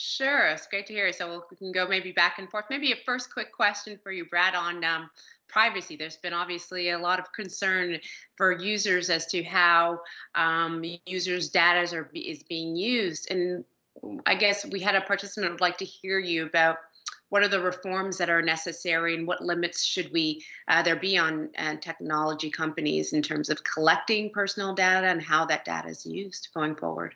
Sure, it's great to hear. So we can go maybe back and forth. Maybe a first quick question for you, Brad, on privacy. There's been obviously a lot of concern for users as to how users' data is being used. And I guess we had a participant would like to hear you about what are the reforms that are necessary and what limits should we there be on technology companies in terms of collecting personal data and how that data is used going forward.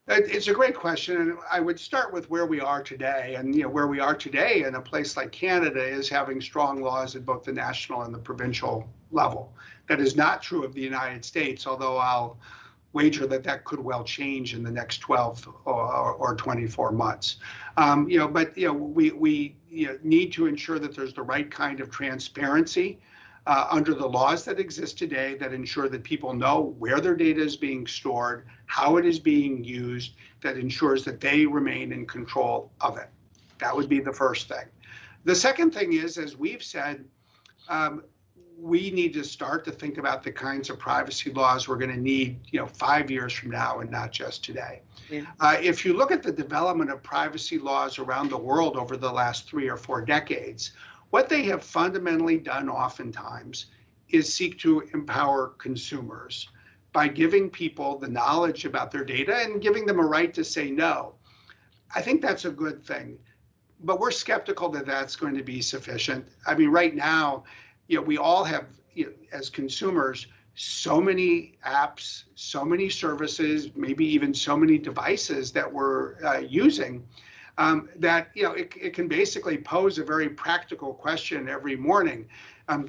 It's a great question, and I would start with where we are today. And where we are today in a place like Canada is having strong laws at both the national and the provincial level. That is not true of the United States, although I'll wager that that could well change in the next 12 or 24 months. But we need to ensure that there's the right kind of transparency under the laws that exist today that ensure that people know where their data is being stored, how it is being used, that ensures that they remain in control of it. That would be the first thing. The second thing is, as we've said, we need to start to think about the kinds of privacy laws we're going to need 5 years from now and not just today. Yeah. If you look at the development of privacy laws around the world over the last 3 or 4 decades, what they have fundamentally done oftentimes is seek to empower consumers by giving people the knowledge about their data and giving them a right to say no. I think that's a good thing, but we're skeptical that that's going to be sufficient. I mean, right now, we all have, as consumers, so many apps, so many services, maybe even so many devices that we're using. That it can basically pose a very practical question every morning.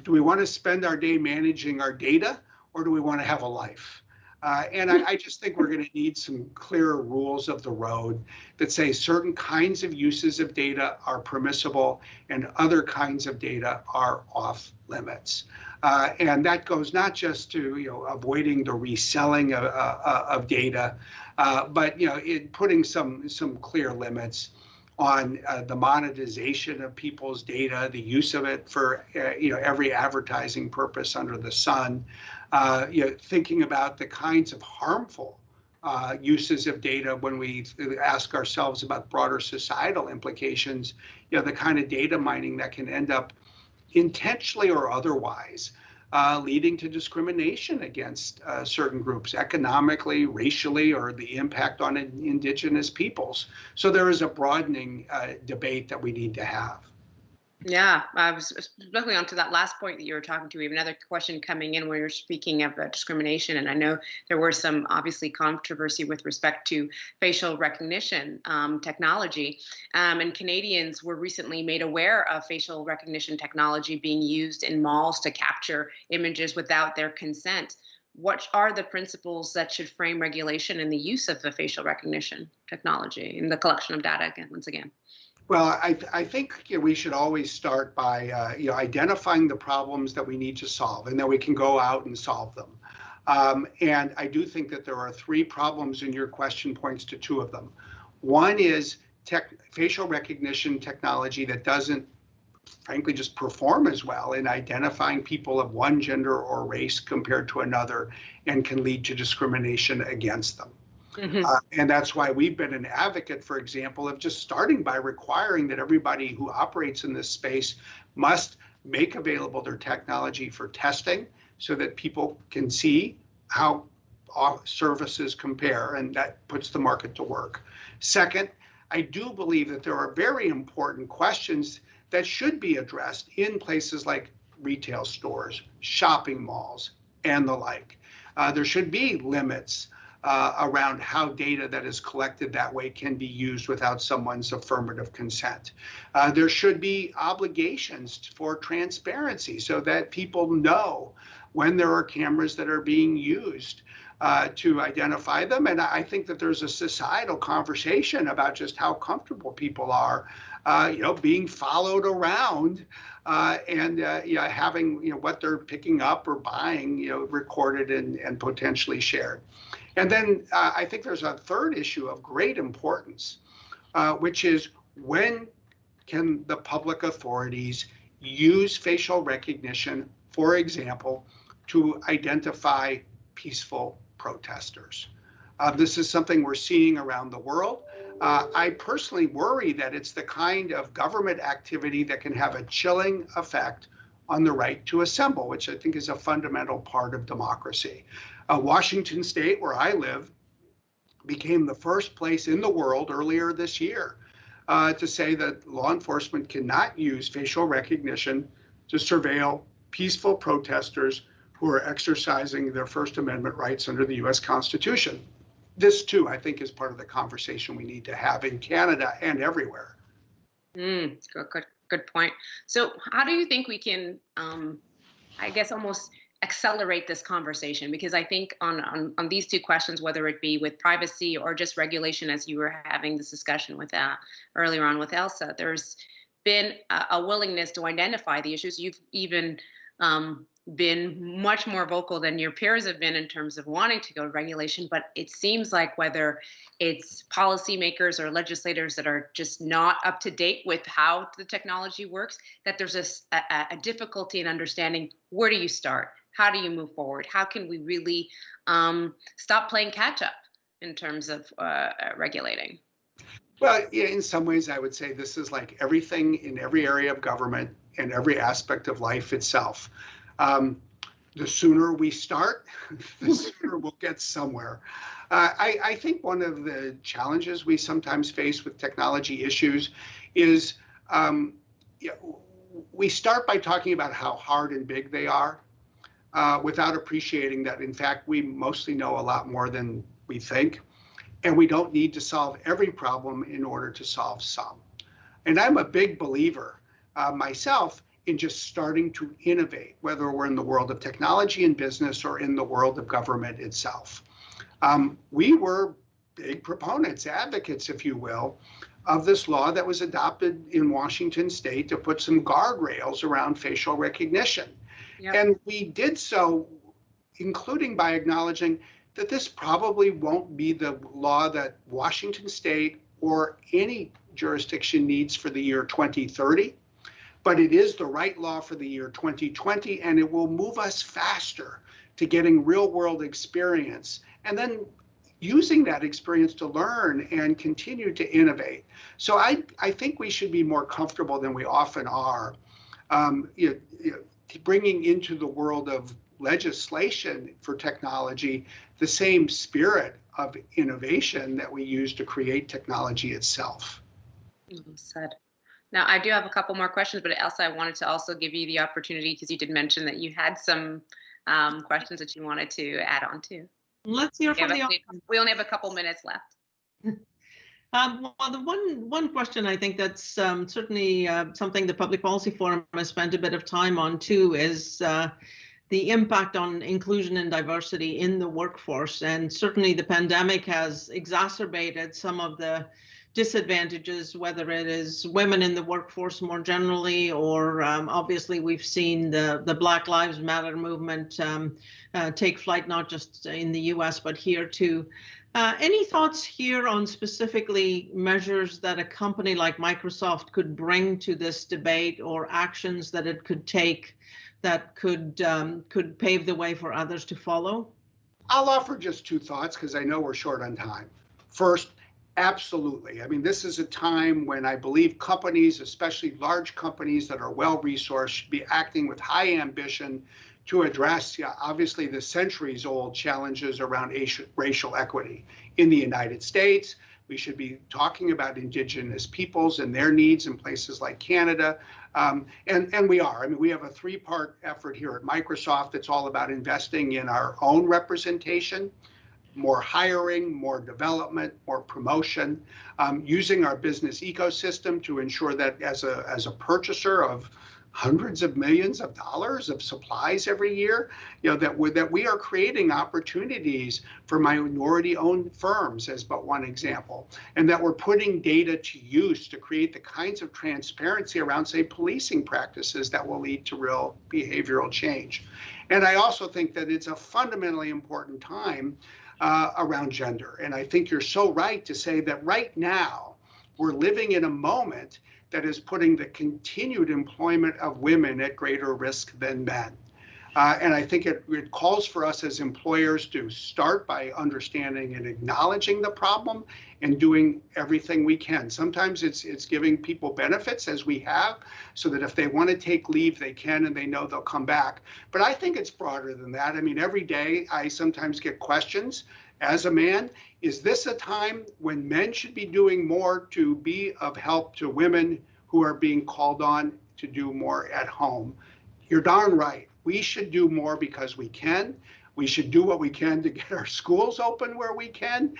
Do we want to spend our day managing our data, or do we want to have a life? And I just think we're going to need some clearer rules of the road that say certain kinds of uses of data are permissible and other kinds of data are off limits. And that goes not just to avoiding the reselling of data, but putting some clear limits on the monetization of people's data, the use of it for every advertising purpose under the sun, thinking about the kinds of harmful uses of data when we ask ourselves about broader societal implications, the kind of data mining that can end up intentionally or otherwise leading to discrimination against certain groups economically, racially, or the impact on indigenous peoples. So there is a broadening debate that we need to have. Yeah, I was especially onto that last point that you were talking to. We have another question coming in where you're speaking of discrimination, and I know there were some obviously controversy with respect to facial recognition technology, and Canadians were recently made aware of facial recognition technology being used in malls to capture images without their consent. What are the principles that should frame regulation in the use of the facial recognition technology in the collection of data? Once again. Well, I think we should always start by identifying the problems that we need to solve, and then we can go out and solve them. And I do think that there are 3 problems in your question, points to 2 of them. One is facial recognition technology that doesn't, frankly, just perform as well in identifying people of one gender or race compared to another, and can lead to discrimination against them. Mm-hmm. And that's why we've been an advocate, for example, of just starting by requiring that everybody who operates in this space must make available their technology for testing so that people can see how services compare, and that puts the market to work. Second, I do believe that there are very important questions that should be addressed in places like retail stores, shopping malls, and the like. There should be limits around how data that is collected that way can be used without someone's affirmative consent. There should be obligations for transparency so that people know when there are cameras that are being used to identify them. And I think that there's a societal conversation about just how comfortable people are, being followed around and having what they're picking up or buying, recorded and potentially shared. And then I think there's a third issue of great importance, which is when can the public authorities use facial recognition, for example, to identify peaceful protesters? This is something we're seeing around the world. I personally worry that it's the kind of government activity that can have a chilling effect on the right to assemble, which I think is a fundamental part of democracy. Washington State, where I live, became the first place in the world earlier this year to say that law enforcement cannot use facial recognition to surveil peaceful protesters who are exercising their First Amendment rights under the US Constitution. This, too, I think, is part of the conversation we need to have in Canada and everywhere. Good point. So how do you think we can, I guess, almost accelerate this conversation? Because I think on these two questions, whether it be with privacy or just regulation, as you were having this discussion with earlier on with Elsa, there's been a willingness to identify the issues. You've even been much more vocal than your peers have been in terms of wanting to go to regulation, but it seems like whether it's policymakers or legislators that are just not up to date with how the technology works, that there's a difficulty in understanding, where do you start? How do you move forward? How can we really stop playing catch up in terms of regulating? Well, yeah, in some ways, I would say this is like everything in every area of government and every aspect of life itself. The sooner we start, the sooner we'll get somewhere. I think one of the challenges we sometimes face with technology issues is we start by talking about how hard and big they are without appreciating that, in fact, we mostly know a lot more than we think. And we don't need to solve every problem in order to solve some. And I'm a big believer myself in just starting to innovate, whether we're in the world of technology and business or in the world of government itself. We were big proponents, advocates, if you will, of this law that was adopted in Washington State to put some guardrails around facial recognition. Yep. And we did so, including by acknowledging that this probably won't be the law that Washington State or any jurisdiction needs for the year 2030, but it is the right law for the year 2020, and it will move us faster to getting real world experience and then using that experience to learn and continue to innovate. So I think we should be more comfortable than we often are bringing into the world of legislation for technology the same spirit of innovation that we use to create technology itself. Well said. Now, I do have a couple more questions, but Elsa, I wanted to also give you the opportunity, because you did mention that you had some questions that you wanted to add on to. Let's hear from the audience. We only have a couple minutes left. Well, the one question I think that's certainly something the Public Policy Forum has spent a bit of time on too is the impact on inclusion and diversity in the workforce. And certainly the pandemic has exacerbated some of the disadvantages, whether it is women in the workforce more generally, or obviously we've seen the Black Lives Matter movement take flight, not just in the US, but here too. Any thoughts here on specifically measures that a company like Microsoft could bring to this debate, or actions that it could take that could pave the way for others to follow? I'll offer just two thoughts because I know we're short on time. First, absolutely. I mean, this is a time when I believe companies, especially large companies that are well-resourced, should be acting with high ambition to address, obviously, the centuries-old challenges around racial equity in the United States. We should be talking about Indigenous peoples and their needs in places like Canada. And we are. I mean, we have a three-part effort here at Microsoft. It's all about investing in our own representation, more hiring, more development, more promotion, using our business ecosystem to ensure that as a purchaser of hundreds of millions of dollars of supplies every year, that we are creating opportunities for minority-owned firms, as but one example, and that we're putting data to use to create the kinds of transparency around, say, policing practices that will lead to real behavioral change. And I also think that it's a fundamentally important time around gender. And I think you're so right to say that right now we're living in a moment that is putting the continued employment of women at greater risk than men. And I think it calls for us as employers to start by understanding and acknowledging the problem and doing everything we can. Sometimes it's giving people benefits, as we have, so that if they want to take leave, they can, and they know they'll come back. But I think it's broader than that. I mean, every day I sometimes get questions as a man, is this a time when men should be doing more to be of help to women who are being called on to do more at home? You're darn right. We should do more because we can. We should do what we can to get our schools open where we can.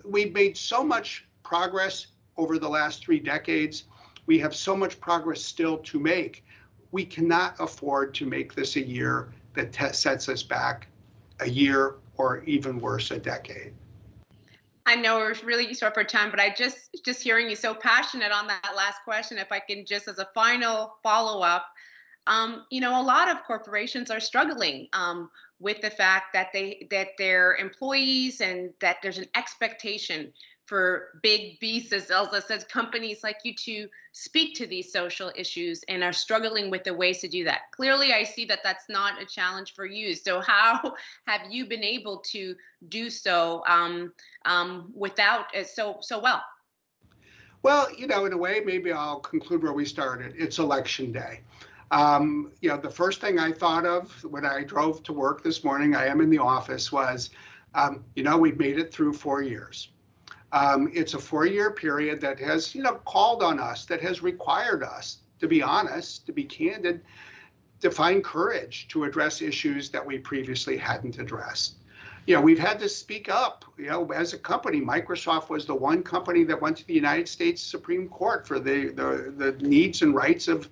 We've made so much progress over the last 3 decades. We have so much progress still to make. We cannot afford to make this a year that sets us back a year or even worse, a decade. I know we're really short for time, but I just hearing you so passionate on that last question, if I can just as a final follow-up, you know, a lot of corporations are struggling with the fact that their employees, and that there's an expectation for big beasts, as Elsa says, companies like you, to speak to these social issues, and are struggling with the ways to do that. Clearly, I see that that's not a challenge for you. So how have you been able to do so without so well? Well, you know, in a way, maybe I'll conclude where we started. It's election day. You know, the first thing I thought of when I drove to work this morning, I am in the office, was, you know, we've made it through 4 years. It's a 4-year period that has, you know, called on us, that has required us to be honest, to be candid, to find courage to address issues that we previously hadn't addressed. You know, we've had to speak up. You know, as a company, Microsoft was the one company that went to the United States Supreme Court for the needs and rights of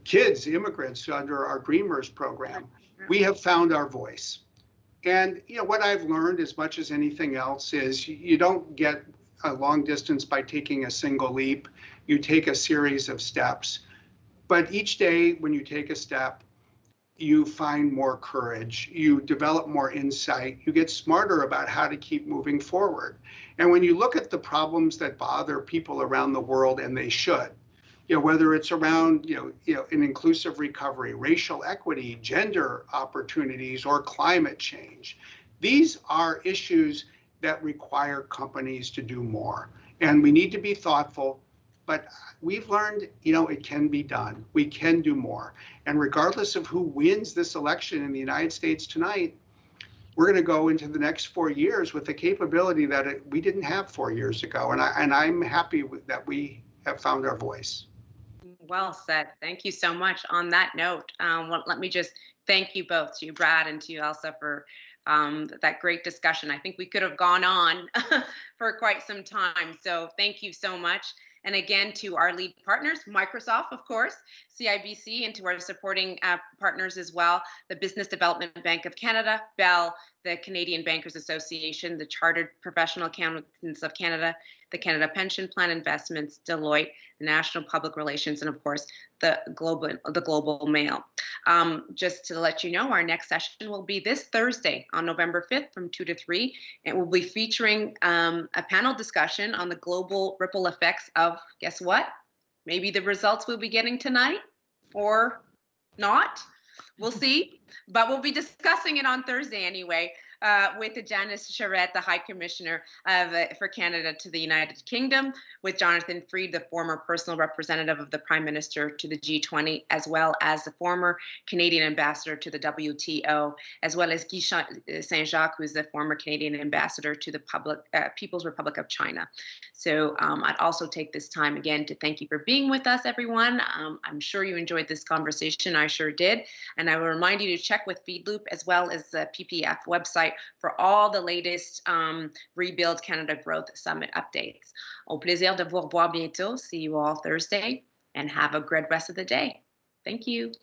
kids, immigrants, under our Dreamers program. We have found our voice. And, you know, what I've learned as much as anything else is you don't get a long distance by taking a single leap. You take a series of steps. But each day when you take a step, you find more courage, you develop more insight, you get smarter about how to keep moving forward. And when you look at the problems that bother people around the world, and they should, you know, whether it's around, you know, an inclusive recovery, racial equity, gender opportunities, or climate change, these are issues that require companies to do more. And we need to be thoughtful, but we've learned, you know, it can be done. We can do more. And regardless of who wins this election in the United States tonight, we're going to go into the next 4 years with the capability that we didn't have 4 years ago. And I'm happy that we have found our voice. Well said. Thank you so much. On that note, let me just thank you both, to you, Brad, and to you, Elsa, for that great discussion. I think we could have gone on for quite some time. So thank you so much. And again, to our lead partners, Microsoft, of course, CIBC, and to our supporting partners as well, the Business Development Bank of Canada, Bell, the Canadian Bankers Association, the Chartered Professional Accountants of Canada, the Canada Pension Plan Investments, Deloitte, the National Public Relations, and of course, the Global Mail. Just to let you know, our next session will be this Thursday on November 5th from 2 to 3. It will be featuring a panel discussion on the global ripple effects of, guess what? Maybe the results we'll be getting tonight, or not. We'll see. But we'll be discussing it on Thursday anyway, with Janice Charette, the High Commissioner for Canada to the United Kingdom, with Jonathan Freed, the former personal representative of the Prime Minister to the G20, as well as the former Canadian ambassador to the WTO, as well as Guy Saint-Jacques, who's the former Canadian ambassador to the People's Republic of China. So I'd also take this time again to thank you for being with us, everyone. I'm sure you enjoyed this conversation. I sure did. And I will remind you to check with FeedLoop as well as the PPF website for all the latest Rebuild Canada Growth Summit updates. Au plaisir de vous revoir bientôt. See you all Thursday, and have a great rest of the day. Thank you.